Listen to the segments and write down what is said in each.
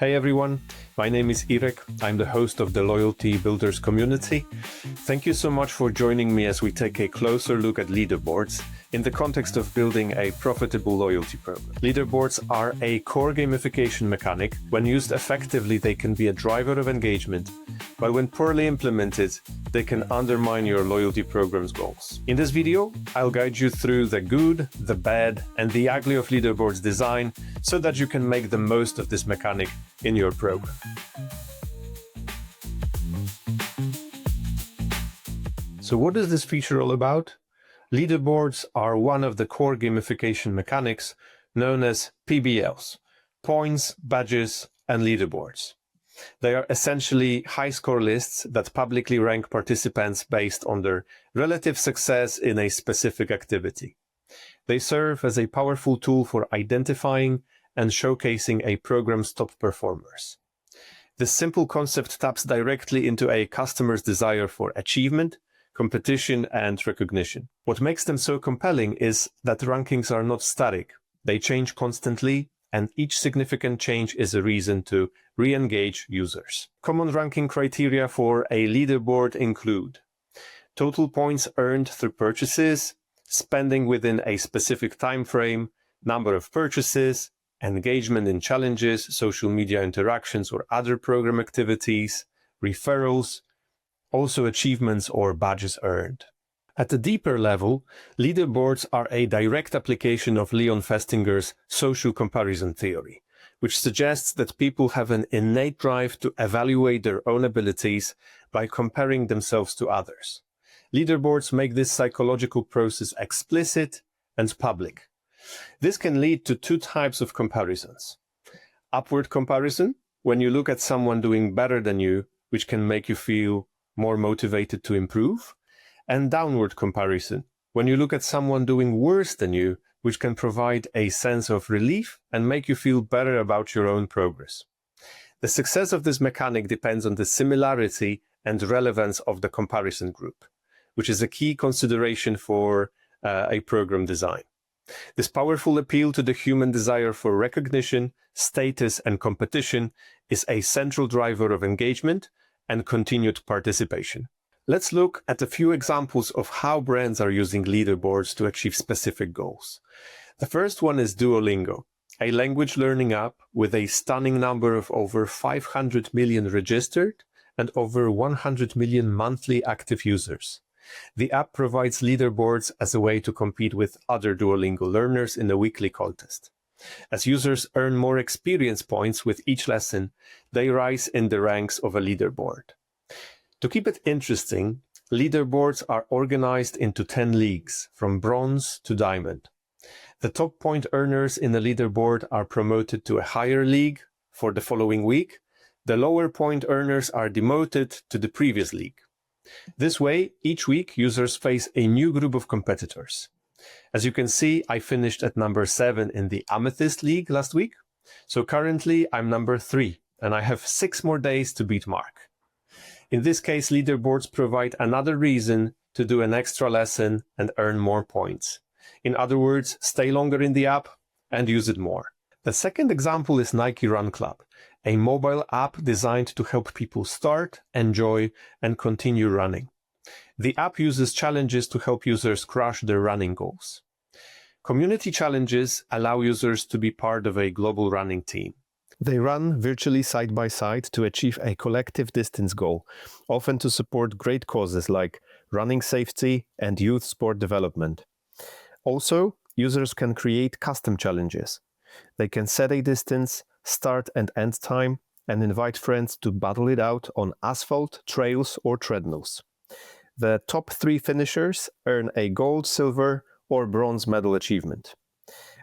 Hey everyone, my name is Irek. I'm the host of the Loyalty Builders community. Thank you so much for joining me as we take a closer look at leaderboards in the context of building a profitable loyalty program. Leaderboards are a core gamification mechanic. When used effectively, they can be a driver of engagement, but when poorly implemented, they can undermine your loyalty program's goals. In this video, I'll guide you through the good, the bad, and the ugly of leaderboards design so that you can make the most of this mechanic in your program. So what is this feature all about? Leaderboards are one of the core gamification mechanics known as PBLs, points, badges, and leaderboards. They are essentially high score lists that publicly rank participants based on their relative success in a specific activity. They serve as a powerful tool for identifying and showcasing a program's top performers. This simple concept taps directly into a customer's desire for achievement, competition, and recognition. What makes them so compelling is that rankings are not static. They change constantly, and each significant change is a reason to re-engage users. Common ranking criteria for a leaderboard include total points earned through purchases, spending within a specific time frame, number of purchases, engagement in challenges, social media interactions or other program activities, referrals, also achievements or badges earned. At a deeper level, leaderboards are a direct application of Leon Festinger's social comparison theory, which suggests that people have an innate drive to evaluate their own abilities by comparing themselves to others. Leaderboards make this psychological process explicit and public. This can lead to two types of comparisons. Upward comparison, when you look at someone doing better than you, which can make you feel more motivated to improve, and downward comparison, when you look at someone doing worse than you, which can provide a sense of relief and make you feel better about your own progress. The success of this mechanic depends on the similarity and relevance of the comparison group, which is a key consideration for a program design. This powerful appeal to the human desire for recognition, status, and competition is a central driver of engagement and continued participation. Let's look at a few examples of how brands are using leaderboards to achieve specific goals. The first one is Duolingo, a language learning app with a stunning number of over 500 million registered and over 100 million monthly active users. The app provides leaderboards as a way to compete with other Duolingo learners in a weekly contest. As users earn more experience points with each lesson, they rise in the ranks of a leaderboard. To keep it interesting, leaderboards are organized into 10 leagues, from bronze to diamond. The top point earners in a leaderboard are promoted to a higher league for the following week. The lower point earners are demoted to the previous league. This way, each week, users face a new group of competitors. As you can see, I finished at number 7 in the Amethyst League last week. So currently, I'm number 3, and I have 6 more days to beat Mark. In this case, leaderboards provide another reason to do an extra lesson and earn more points. In other words, stay longer in the app and use it more. The second example is Nike Run Club, a mobile app designed to help people start, enjoy, and continue running. The app uses challenges to help users crush their running goals. Community challenges allow users to be part of a global running team. They run virtually side by side to achieve a collective distance goal, often to support great causes like running safety and youth sport development. Also, users can create custom challenges. They can set a distance, start and end time, and invite friends to battle it out on asphalt, trails, or treadmills. The top 3 finishers earn a gold, silver, or bronze medal achievement.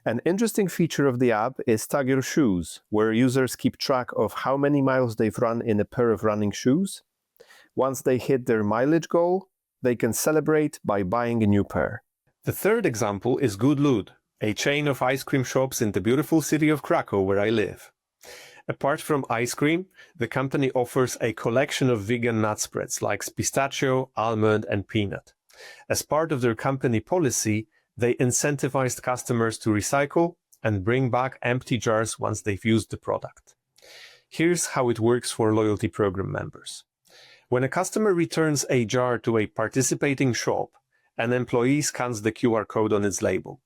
An interesting feature of the app is Tag Your Shoes, where users keep track of how many miles they've run in a pair of running shoes. Once they hit their mileage goal, they can celebrate by buying a new pair. The third example is GoodLood, a chain of ice cream shops in the beautiful city of Krakow where I live. Apart from ice cream, the company offers a collection of vegan nut spreads like pistachio, almond, and peanut. As part of their company policy, they incentivized customers to recycle and bring back empty jars once they've used the product. Here's how it works for loyalty program members. When a customer returns a jar to a participating shop, an employee scans the QR code on its label.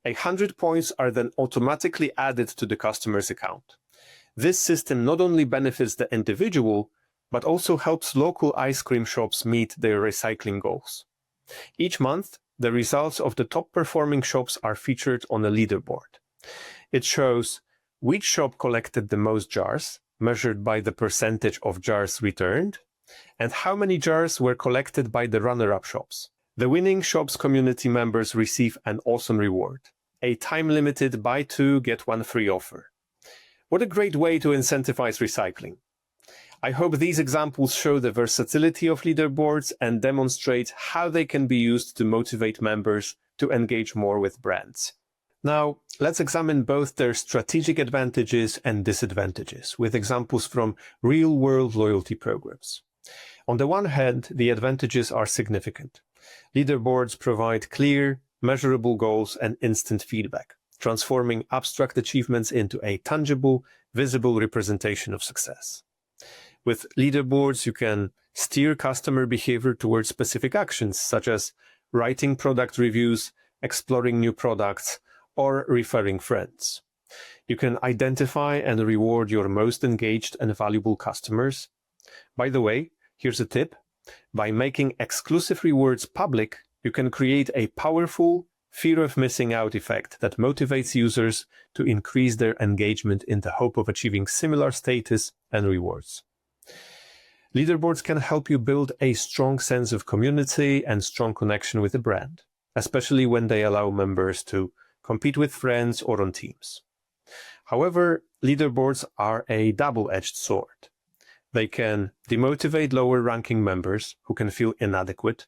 100 points are then automatically added to the customer's account. This system not only benefits the individual, but also helps local ice cream shops meet their recycling goals. Each month, the results of the top-performing shops are featured on a leaderboard. It shows which shop collected the most jars, measured by the percentage of jars returned, and how many jars were collected by the runner-up shops. The winning shop's community members receive an awesome reward, a time-limited buy two, get one free offer. What a great way to incentivize recycling. I hope these examples show the versatility of leaderboards and demonstrate how they can be used to motivate members to engage more with brands. Now, let's examine both their strategic advantages and disadvantages with examples from real-world loyalty programs. On the one hand, the advantages are significant. Leaderboards provide clear, measurable goals and instant feedback, transforming abstract achievements into a tangible, visible representation of success. With leaderboards, you can steer customer behavior towards specific actions, such as writing product reviews, exploring new products, or referring friends. You can identify and reward your most engaged and valuable customers. By the way, here's a tip. By making exclusive rewards public, you can create a powerful fear of missing out effect that motivates users to increase their engagement in the hope of achieving similar status and rewards. Leaderboards can help you build a strong sense of community and strong connection with the brand, especially when they allow members to compete with friends or on teams. However, leaderboards are a double-edged sword. They can demotivate lower-ranking members who can feel inadequate.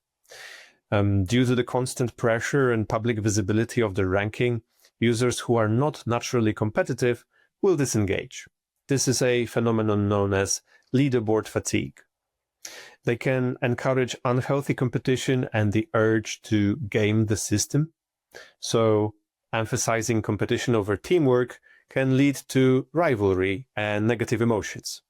Due to the constant pressure and public visibility of their ranking, users who are not naturally competitive will disengage. This is a phenomenon known as leaderboard fatigue. They can encourage unhealthy competition and the urge to game the system. So, emphasizing competition over teamwork can lead to rivalry and negative emotions.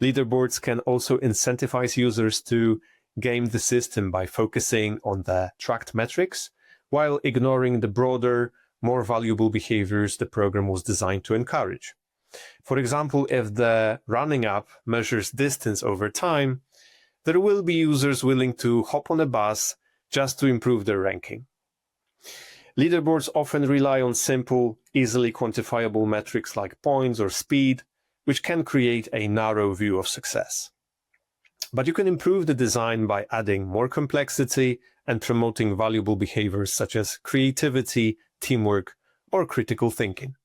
Leaderboards can also incentivize users to game the system by focusing on the tracked metrics, while ignoring the broader, more valuable behaviors the program was designed to encourage. For example, if the running app measures distance over time, there will be users willing to hop on a bus just to improve their ranking. Leaderboards often rely on simple, easily quantifiable metrics like points or speed, which can create a narrow view of success. But you can improve the design by adding more complexity and promoting valuable behaviors such as creativity, teamwork, or critical thinking.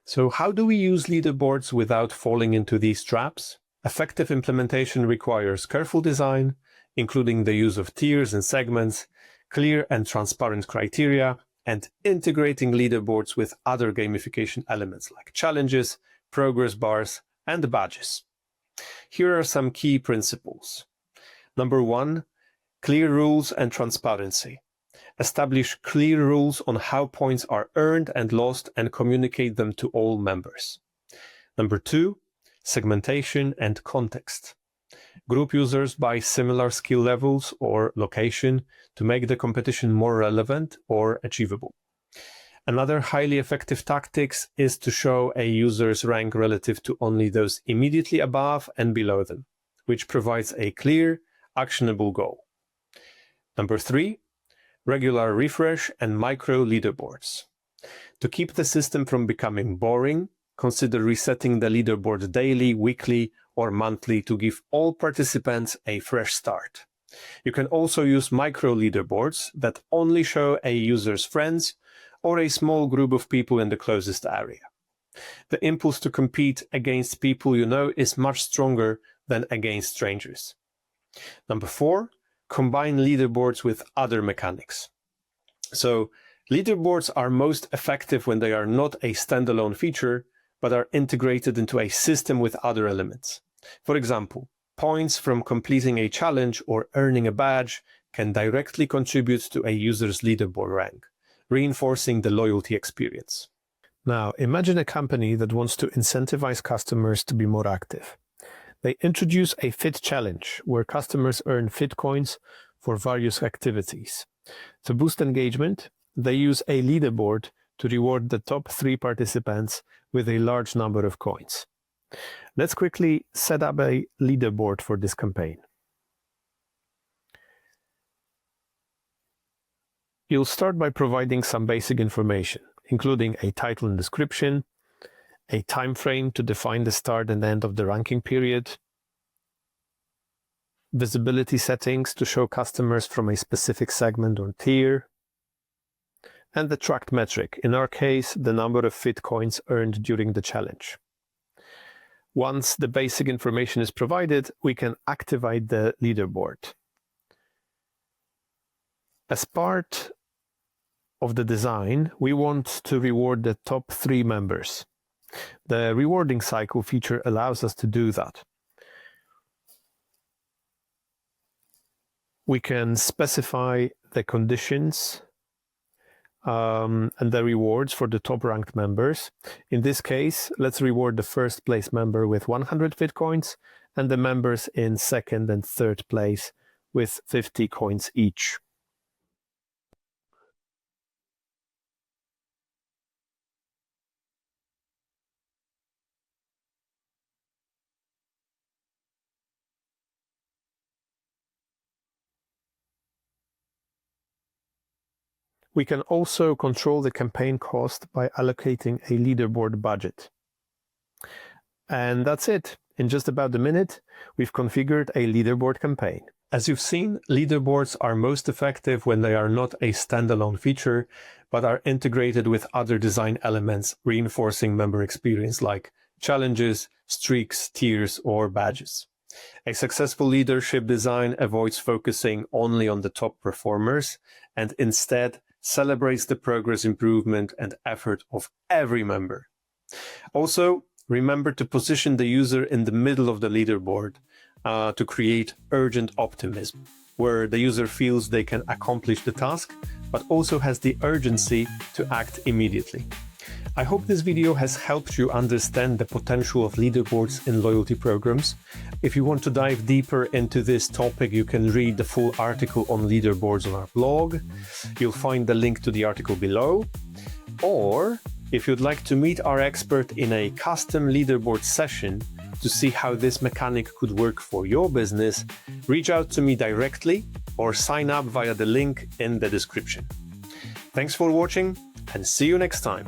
So how do we use leaderboards without falling into these traps? Effective implementation requires careful design, including the use of tiers and segments, clear and transparent criteria, and integrating leaderboards with other gamification elements like challenges, progress bars, and badges. Here are some key principles. Number 1, clear rules and transparency. Establish clear rules on how points are earned and lost and communicate them to all members. Number 2, segmentation and context. Group users by similar skill levels or location to make the competition more relevant or achievable. Another highly effective tactic is to show a user's rank relative to only those immediately above and below them, which provides a clear, actionable goal. Number 3, regular refresh and micro leaderboards. To keep the system from becoming boring, consider resetting the leaderboard daily, weekly, or monthly to give all participants a fresh start. You can also use micro leaderboards that only show a user's friends or a small group of people in the closest area. The impulse to compete against people you know is much stronger than against strangers. Number 4, combine leaderboards with other mechanics. So, leaderboards are most effective when they are not a standalone feature, but are integrated into a system with other elements. For example, points from completing a challenge or earning a badge can directly contribute to a user's leaderboard rank, reinforcing the loyalty experience. Now, imagine a company that wants to incentivize customers to be more active. They introduce a fit challenge where customers earn fit coins for various activities. To boost engagement, they use a leaderboard to reward the top 3 participants with a large number of coins. Let's quickly set up a leaderboard for this campaign. You'll start by providing some basic information, including a title and description, a time frame to define the start and end of the ranking period, visibility settings to show customers from a specific segment or tier, and the tracked metric, in our case, the number of fit coins earned during the challenge. Once the basic information is provided, we can activate the leaderboard. As part of the design, we want to reward the top 3 members. The rewarding cycle feature allows us to do that. We can specify the conditions and the rewards for the top ranked members. In this case, let's reward the first place member with 100 fit coins and the members in second and third place with 50 coins each. We can also control the campaign cost by allocating a leaderboard budget. And that's it. In just about a minute, we've configured a leaderboard campaign. As you've seen, leaderboards are most effective when they are not a standalone feature, but are integrated with other design elements, reinforcing member experience like challenges, streaks, tiers, or badges. A successful leadership design avoids focusing only on the top performers and instead celebrates the progress, improvement, and effort of every member. Also, remember to position the user in the middle of the leaderboard to create urgent optimism, where the user feels they can accomplish the task, but also has the urgency to act immediately. I hope this video has helped you understand the potential of leaderboards in loyalty programs. If you want to dive deeper into this topic, you can read the full article on leaderboards on our blog. You'll find the link to the article below. Or if you'd like to meet our expert in a custom leaderboard session to see how this mechanic could work for your business, reach out to me directly or sign up via the link in the description. Thanks for watching and see you next time.